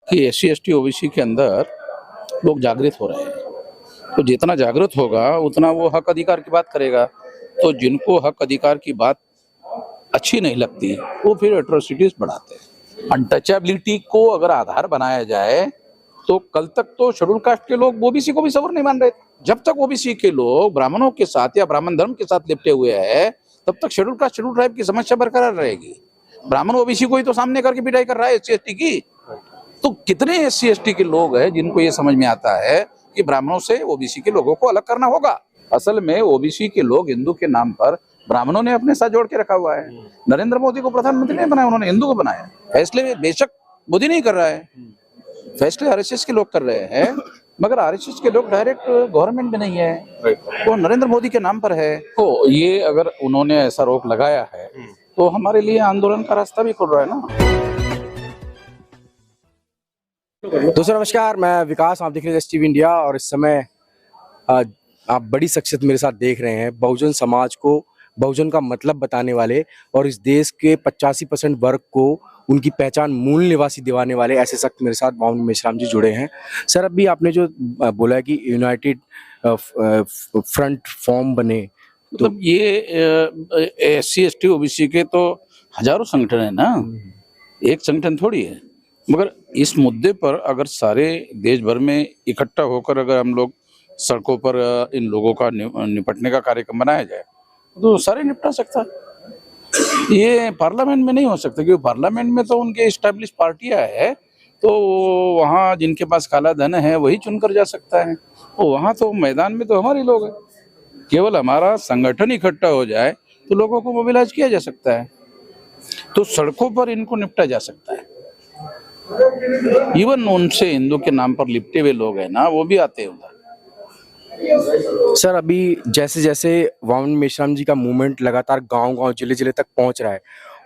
कि SC/ST OBC के अंदर लोग जागृत हो रहे हैं। तो जितना जागृत होगा उतना वो हक अधिकार की बात करेगा। तो जिनको हक अधिकार की बात अच्छी नहीं लगती वो फिर एट्रोसिटीज बढ़ाते हैं। अनटचेबिलिटी को अगर आधार बनाया जाए तो कल तक तो शेड्यूल कास्ट के लोग ओबीसी को भी सवर नहीं मान रहे थे। जब तक ओबीसी के लोग ब्राह्मणों के साथ या ब्राह्मण धर्म के साथ लिपटे हुए हैं तब तक शेड्यूल कास्ट शेड्यूल ट्राइब की समस्या बरकरार रहेगी। ब्राह्मण ओबीसी को ही तो सामने करके पिटाई कर रहा है SC/ST की। तो कितने SC/ST के लोग हैं जिनको ये समझ में आता है कि ब्राह्मणों से ओबीसी के लोगों को अलग करना होगा। असल में ओबीसी के लोग हिंदू के नाम पर ब्राह्मणों ने अपने साथ जोड़ के रखा हुआ है। नरेंद्र मोदी को प्रधानमंत्री नहीं बनाया, उन्होंने हिंदू को बनाया। फैसले बेशक मोदी नहीं कर रहा है, फैसले RSS के लोग कर रहे हैं, मगर RSS के लोग डायरेक्ट गवर्नमेंट में नहीं है, वो नरेंद्र मोदी के नाम पर है। तो ये अगर उन्होंने ऐसा रोक लगाया है तो हमारे लिए आंदोलन का रास्ता भी खुल रहा है ना। दोस्तों नमस्कार, मैं विकास, आप देख रहे हैं STV इंडिया और इस समय आप बड़ी शख्सियत मेरे साथ देख रहे हैं। बहुजन समाज को बहुजन का मतलब बताने वाले और इस देश के 85% वर्ग को उनकी पहचान मूल निवासी दिवाने वाले ऐसे शख्स मेरे साथ वामन मेश्राम जी जुड़े हैं। सर, अभी आपने जो बोला है कि यूनाइटेड फ्रंट फॉर्म बने, मतलब ये SC/ST OBC के तो हजारों संगठन है ना, एक संगठन थोड़ी है। मगर इस मुद्दे पर अगर सारे देश भर में इकट्ठा होकर अगर हम लोग सड़कों पर इन लोगों का निपटने का कार्यक्रम बनाया जाए तो सारे निपटा सकता है। ये पार्लियामेंट में नहीं हो सकता क्योंकि पार्लियामेंट में तो उनके एस्टैब्लिश पार्टियां है, तो वहाँ जिनके पास काला धन है वही चुनकर जा सकता है। वो वहाँ तो मैदान में तो हमारे लोग हैं। केवल हमारा संगठन इकट्ठा हो जाए तो लोगों को मोबिलाइज किया जा सकता है, तो सड़कों पर इनको निपटा जा सकता है। इवन उनसे हिंदू के नाम पर लिपटे हुए लोग हैं ना, वो भी आते हैं उधर। सर, अभी जैसे जैसे वामन मेश्राम जी का मूवमेंट लगातार गांव-गांव, जिले-जिले तक पहुंच रहा है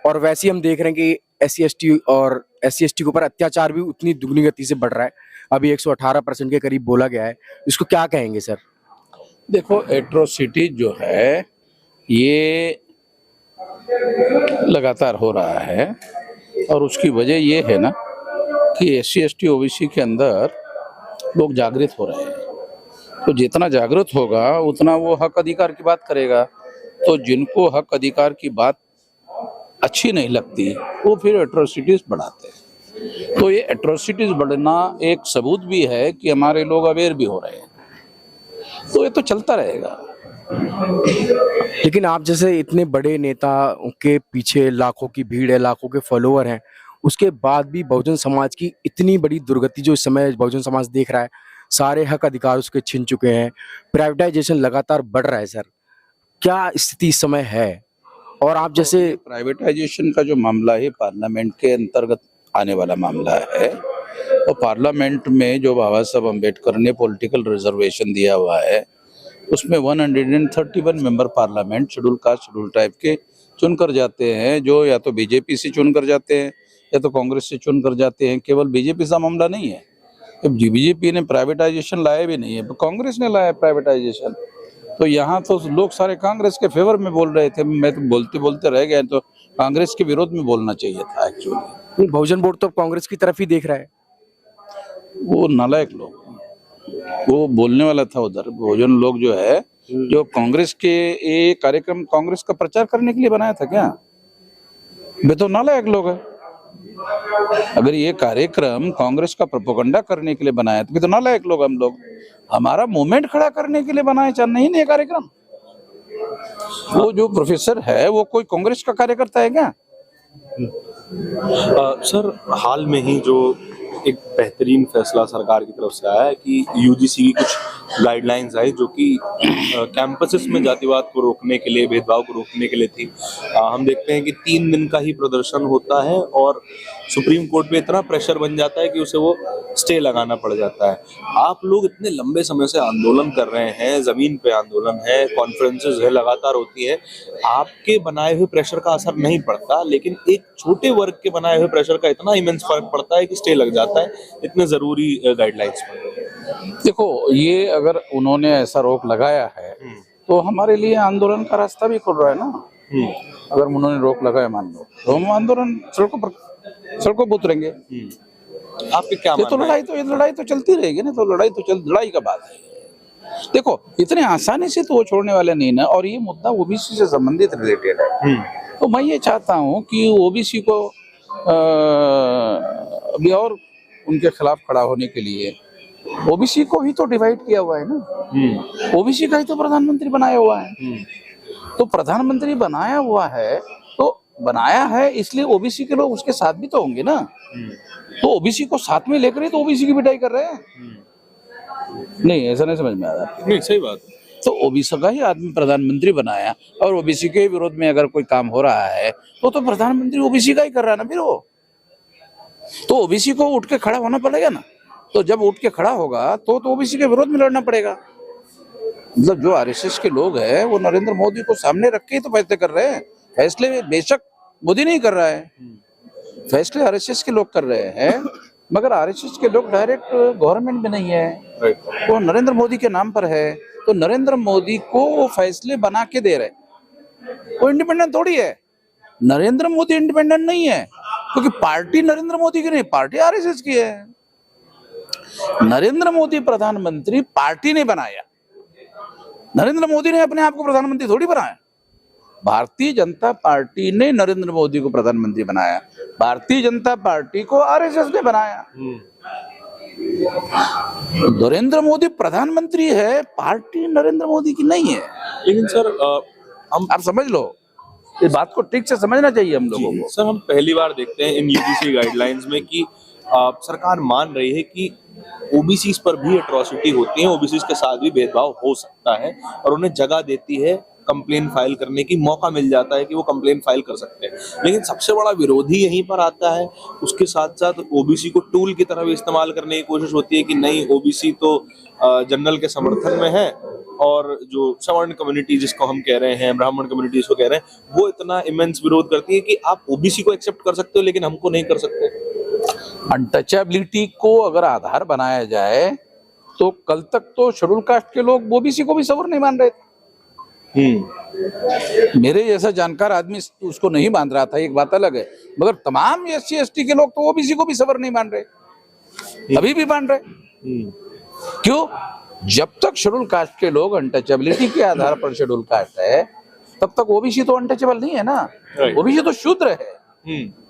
और वैसे ही हम देख रहे हैं कि SC/ST के ऊपर अत्याचार भी उतनी दुगनी गति से बढ़ रहा है। अभी 118% के करीब बोला गया है। इसको क्या कहेंगे सर? देखो, एट्रोसिटी जो है ये लगातार हो रहा है और उसकी वजह ये है ना कि SC/ST OBC के अंदर लोग जागृत हो रहे हैं। तो जितना जागृत होगा उतना वो हक अधिकार की बात करेगा। तो जिनको हक अधिकार की बात अच्छी नहीं लगती वो फिर एट्रोसिटीज बढ़ाते हैं। तो ये एट्रोसिटीज बढ़ना एक सबूत भी है कि हमारे लोग अवेयर भी हो रहे हैं। तो ये तो चलता रहेगा। लेकिन आप जैसे इतने बड़े नेता के पीछे लाखों की भीड़ है, लाखों के फॉलोअर हैं, उसके बाद भी बहुजन समाज की इतनी बड़ी दुर्गति जो इस समय बहुजन समाज देख रहा है, सारे हक अधिकार उसके छिन चुके हैं, प्राइवेटाइजेशन लगातार बढ़ रहा है। सर, क्या स्थिति इस समय है? और आप जैसे प्राइवेटाइजेशन का जो मामला है पार्लियामेंट के अंतर्गत आने वाला मामला है, और पार्लियामेंट में जो बाबा साहब अम्बेडकर ने पॉलिटिकल रिजर्वेशन दिया हुआ है उसमें 131 member parliament schedule caste schedule type के चुनकर जाते हैं, जो या तो बीजेपी से चुनकर जाते हैं या तो कांग्रेस से चुनकर जाते हैं। केवल बीजेपी का मामला नहीं है, बीजेपी ने प्राइवेटाइजेशन लाया भी नहीं है, कांग्रेस ने लाया प्राइवेटाइजेशन। तो यहाँ तो लोग सारे कांग्रेस के फेवर में बोल रहे थे। मैं तो बोलते बोलते रह गया, तो कांग्रेस के विरोध में बोलना चाहिए था एक्चुअली। बहुजन बोर्ड तो कांग्रेस की तरफ ही देख रहा है। वो नालायक लोग, वो बोलने वाला था उधर। बहुजन लोग जो है, जो कांग्रेस के ये कार्यक्रम कांग्रेस का प्रचार करने के लिए बनाया था क्या? वे तो नालायक लोग है। अगर ये कार्यक्रम कांग्रेस का प्रोपेगेंडा करने के लिए बनाया तो कितना नालायक लोग हम लोग। हमारा मूवमेंट खड़ा करने के लिए बनाया चाह नहीं ये कार्यक्रम। वो जो प्रोफेसर है वो कोई कांग्रेस का कार्यकर्ता है क्या? सर, हाल में ही जो एक बेहतरीन फैसला सरकार की तरफ से आया है कि UGC की कुछ गाइडलाइंस आई जो कि कैंपसेस में जातिवाद को रोकने के लिए, भेदभाव को रोकने के लिए थी। हम देखते हैं कि 3 दिन का ही प्रदर्शन होता है और सुप्रीम कोर्ट पे इतना प्रेशर बन जाता है कि उसे वो स्टे लगाना पड़ जाता है। आप लोग इतने लंबे समय से आंदोलन कर रहे हैं, जमीन पे आंदोलन है, कॉन्फ्रेंसेस है, लगातार होती है, आपके बनाए हुए प्रेशर का असर नहीं पड़ता, लेकिन एक छोटे वर्ग के बनाए हुए प्रेशर का इतना इमेंस फर्क पड़ता है कि स्टे लग जाता है इतने जरूरी गाइडलाइंस पर। देखो, ये अगर उन्होंने ऐसा रोक लगाया है तो हमारे लिए आंदोलन का रास्ता भी खुल रहा है ना। अगर उन्होंने रोक लगाया मान लो तो हम आंदोलन सड़कों पर उतरेंगे। आपके क्या ये तो मानना है? लड़ाई तो चलती रहेगी ना, तो लड़ाई का बात है। देखो इतने आसानी से तो वो छोड़ने वाले नहीं ना, और ये मुद्दा ओबीसी से संबंधित रिलेटेड है। तो मैं ये चाहता हूँ कि ओबीसी को अभी और उनके खिलाफ खड़ा होने के लिए, ओबीसी को ही तो डिवाइड किया हुआ है ना, ओबीसी का ही तो प्रधानमंत्री बनाया हुआ है। तो प्रधानमंत्री बनाया हुआ है तो बनाया है इसलिए ओबीसी के लोग उसके साथ भी तो होंगे ना। तो ओबीसी को साथ में लेकर ही तो ओबीसी की पिटाई कर रहे हैं। नहीं, ऐसा नहीं समझ में आ रहा। नहीं, सही बात है। तो ओबीसी का ही आदमी प्रधानमंत्री बनाया, और ओबीसी के विरोध में अगर कोई काम हो रहा है तो प्रधानमंत्री ओबीसी का ही कर रहा है ना फिर वो। तो ओबीसी को उठ के खड़ा होना पड़ेगा ना। तो जब उठ के खड़ा होगा तो ओबीसी के विरोध में लड़ना पड़ेगा। मतलब जो आरएसएस के लोग हैं वो नरेंद्र मोदी को सामने रख के ही तो फैसले कर रहे हैं। फैसले बेशक मोदी नहीं कर रहा है, फैसले आरएसएस के लोग कर रहे हैं, मगर आरएसएस के लोग डायरेक्ट गवर्नमेंट में नहीं है, वो नरेंद्र मोदी के नाम पर है। तो नरेंद्र मोदी को वो फैसले बना के दे रहे, वो इंडिपेंडेंट थोड़ी है। नरेंद्र मोदी इंडिपेंडेंट नहीं है, क्योंकि पार्टी नरेंद्र मोदी की नहीं, पार्टी आरएसएस की है। नरेंद्र मोदी प्रधानमंत्री पार्टी ने बनाया, नरेंद्र मोदी ने अपने आप को प्रधानमंत्री थोड़ी बनाया। भारतीय जनता पार्टी ने नरेंद्र मोदी को प्रधानमंत्री बनाया, भारतीय जनता पार्टी को आरएसएस ने बनाया। नरेंद्र मोदी प्रधानमंत्री है, पार्टी नरेंद्र मोदी की नहीं है। लेकिन सर आप समझ लो, इस बात को ठीक से समझना चाहिए हम लोगों को। सर हम पहली बार देखते हैं इन यूजीसी गाइडलाइंस में कि सरकार मान रही है कि ओबीसीज पर भी एट्रोसिटी होती है, ओबीसीज के साथ भी भेदभाव हो सकता है, और उन्हें जगह देती है, कंप्लेन फाइल करने की मौका मिल जाता है कि वो कंप्लेन फाइल कर सकते हैं। लेकिन सबसे बड़ा विरोधी यहीं पर आता है। उसके साथ साथ ओबीसी को टूल की तरह भी इस्तेमाल करने की कोशिश होती है कि नहीं, ओबीसी तो जनरल के समर्थन में है, और जो सवर्ण कम्युनिटी जिसको हम कह रहे हैं, ब्राह्मण कम्युनिटी जिसको कह रहे हैं, वो इतना इमेंस विरोध करती है कि आप ओबीसी को एक्सेप्ट कर सकते हो लेकिन हमको नहीं कर सकते। अनटचेबिलिटी को अगर आधार बनाया जाए तो कल तक तो शेड्यूल कास्ट के लोग ओबीसी को भी सवर नहीं मान रहे थे। मेरे जैसा जानकार आदमी उसको नहीं मान रहा था, एक बात अलग है, मगर तमाम एससी एसटी के लोग तो ओबीसी को भी सवर नहीं मान रहे, अभी भी मान रहे। क्यों? जब तक शेड्यूल कास्ट के लोग अनटचेबिलिटी के आधार पर शेड्यूल कास्ट है, तब तक ओबीसी तो अनटचेबल नहीं है ना। ओबीसी तो शूद्र है।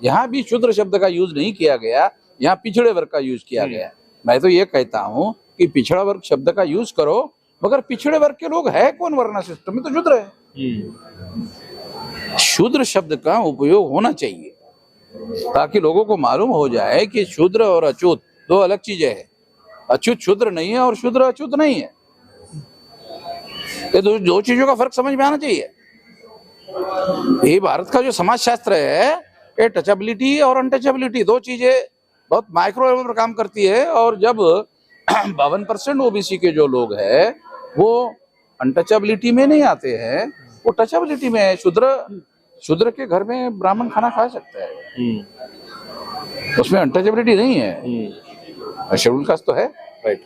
यहाँ भी शूद्र शब्द का यूज नहीं किया गया, यहाँ पिछड़े वर्ग का यूज किया गया। मैं तो ये कहता हूँ कि पिछड़ा वर्ग शब्द का यूज करो, मगर पिछड़े वर्ग के लोग है कौन वर्ना सिस्टम में? तो शूद्र है। शूद्र शब्द का उपयोग होना चाहिए ताकि लोगों को मालूम हो जाए कि शूद्र और अछूत दो अलग चीजें हैं। अछूत शूद्र नहीं है और शूद्र अछूत नहीं है। ये दो चीजों का फर्क समझ में आना चाहिए। ये भारत का जो समाज शास्त्र है, ये टचेबिलिटी और अनटचेबिलिटी दो चीजें बहुत माइक्रो लेवल पर काम करती है। और जब 52% ओबीसी के जो लोग हैं वो अनटचेबिलिटी में नहीं आते हैं, वो टचेबिलिटी में है। शूद्र के घर में ब्राह्मण खाना खा सकता है, उसमें अनटचेबिलिटी नहीं है। शेड्यूल कास्ट तो है, राइट।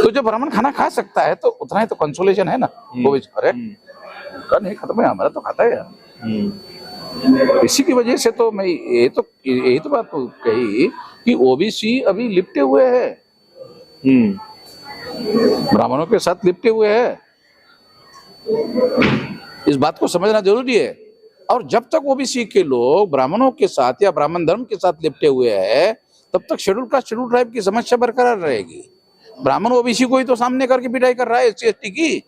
तो जब ब्राह्मण खाना खा सकता है तो उतना ही तो कंसोलेशन है ना। वो भी करेक्ट का नहीं खत्म है, हमारा तो खाता है यार। इसी की वजह से तो मैं यही तो बात कही कि ओबीसी अभी लिपटे हुए है, ब्राह्मणों के साथ लिपटे हुए है। इस बात को समझना जरूरी है। और जब तक ओबीसी के लोग ब्राह्मणों के साथ या ब्राह्मण धर्म के साथ लिपटे हुए हैं, तब तक शेड्यूल कास्ट शेड्यूल ट्राइब की समस्या बरकरार रहेगी। ब्राह्मण ओबीसी को ही तो सामने करके पिटाई कर रहा है, एससी एसटी की।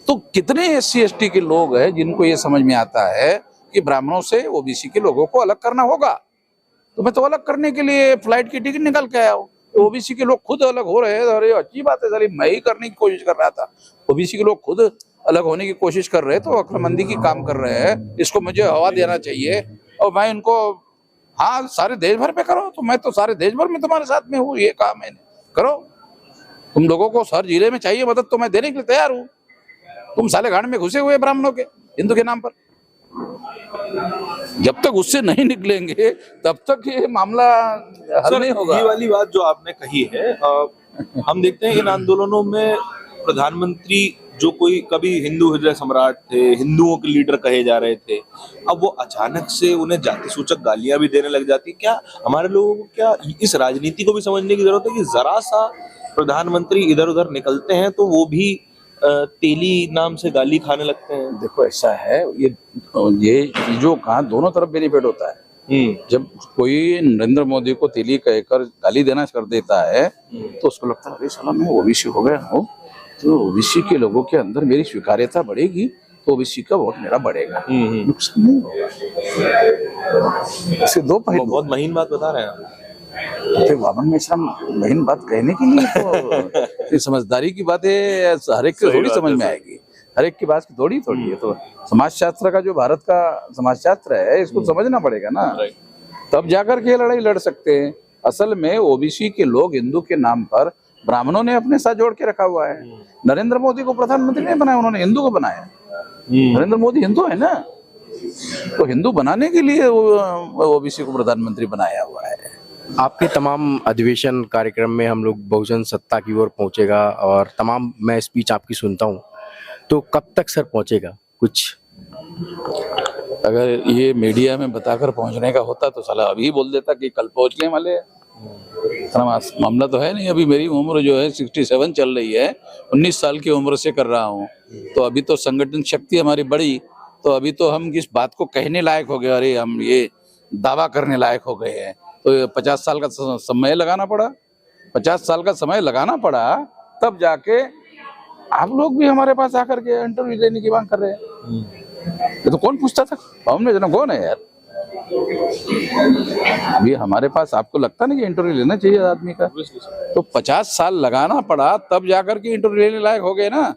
तो कितने एससी एसटी के लोग हैं जिनको ये समझ में आता है कि ब्राह्मणों से ओबीसी के लोगों को अलग करना होगा? तो मैं तो अलग करने के लिए फ्लाइट की टिकट निकाल के आया हूँ। तो ओबीसी के लोग खुद अलग हो रहे हैं, अरे अच्छी बात है, साली मैं ही करने की कोशिश कर रहा था। ओबीसी के लोग खुद अलग होने की कोशिश कर रहे हैं, तो अक्लमंदी की काम कर रहे हैं। इसको मुझे हवा देना चाहिए। और मैं इनको, हाँ सारे देश भर पे करो, तो मैं तो सारे देश भर में तुम्हारे साथ में हूँ, ये कहा मैंने, करो। तुम लोगों को हर जिले में चाहिए मदद तो मैं देने के लिए तैयार हूँ। तुम साले गाड़ में घुसे हुए ब्राह्मणों के, हिंदू के नाम पर। जब तक उससे नहीं निकलेंगे तब तक ये मामला हल नहीं होगा। ये वाली बात जो आपने कही है, हम देखते हैं इन आंदोलनों में प्रधानमंत्री जो कोई कभी हिंदू हृदय सम्राट थे, हिंदुओं के लीडर कहे जा रहे थे, अब वो अचानक से उन्हें जाति सूचक गालियां भी देने लग जाती। क्या हमारे लोगों को क्या इस राजनीति को भी समझने की जरूरत है कि जरा सा प्रधानमंत्री इधर उधर निकलते हैं तो वो भी तेली नाम से गाली खाने लगते हैं? देखो ऐसा है, ये चीजों का दोनों तरफ बेनिफिट होता है। जब कोई नरेंद्र मोदी को तेली कहकर गाली देना कर देता है तो उसको लगता है अरे साला मैं ओबीसी हो गया हूँ, तो ओबीसी के लोगों के अंदर मेरी स्वीकार्यता बढ़ेगी, तो ओबीसी का वोट मेरा बढ़ेगा। नुकसान नहीं होगा। इसके दो पहलू। बहुत महीन बात बता रहे हैं आप। तो वामन मिश्रा महीन बात कहने के लिए तो ये समझदारी की बातें हर एक को थोड़ी समझ में आएगी, हर एक की बात की थोड़ी है। तो समाजशास्त्र का जो भारत का समाजशास्त्र है इसको समझना पड़ेगा ना, तब जाकर के लड़ाई लड़ सकते हैं। असल में ओबीसी के लोग हिंदू के नाम पर ब्राह्मणों ने अपने साथ जोड़ के रखा हुआ है। नरेंद्र मोदी को प्रधानमंत्री नहीं बनाया, उन्होंने हिंदू को बनाया। नरेंद्र मोदी हिंदू है ना, तो हिंदू बनाने के लिए ओबीसी को प्रधानमंत्री बनाया हुआ है। आपके तमाम अधिवेशन कार्यक्रम में हम लोग बहुजन सत्ता की ओर पहुंचेगा और तमाम मैं स्पीच आपकी सुनता हूं, तो कब तक सर पहुंचेगा कुछ? अगर ये मीडिया में बताकर पहुंचने का होता तो साला अभी बोल देता कि कल पहुंचने वाले हैं। इतना मामला तो है नहीं। अभी मेरी उम्र जो है 67 चल रही है, 19 साल की उम्र से कर रहा हूँ, तो अभी तो संगठन शक्ति हमारी बढ़ी, तो अभी तो हम किस बात को कहने लायक हो गए, अरे हम ये दावा करने लायक हो गए हैं। तो 50 साल का समय लगाना पड़ा, 50 साल का समय लगाना पड़ा, तब जाके आप लोग भी हमारे पास आकर के इंटरव्यू लेने की मांग कर रहे हैं। ये तो कौन पूछता था, हमने जना कौन है यार। अभी हमारे पास आपको लगता नहीं कि इंटरव्यू लेना चाहिए आदमी का, तो 50 साल लगाना पड़ा तब जाकर के इंटरव्यू लेने लायक हो गए ना।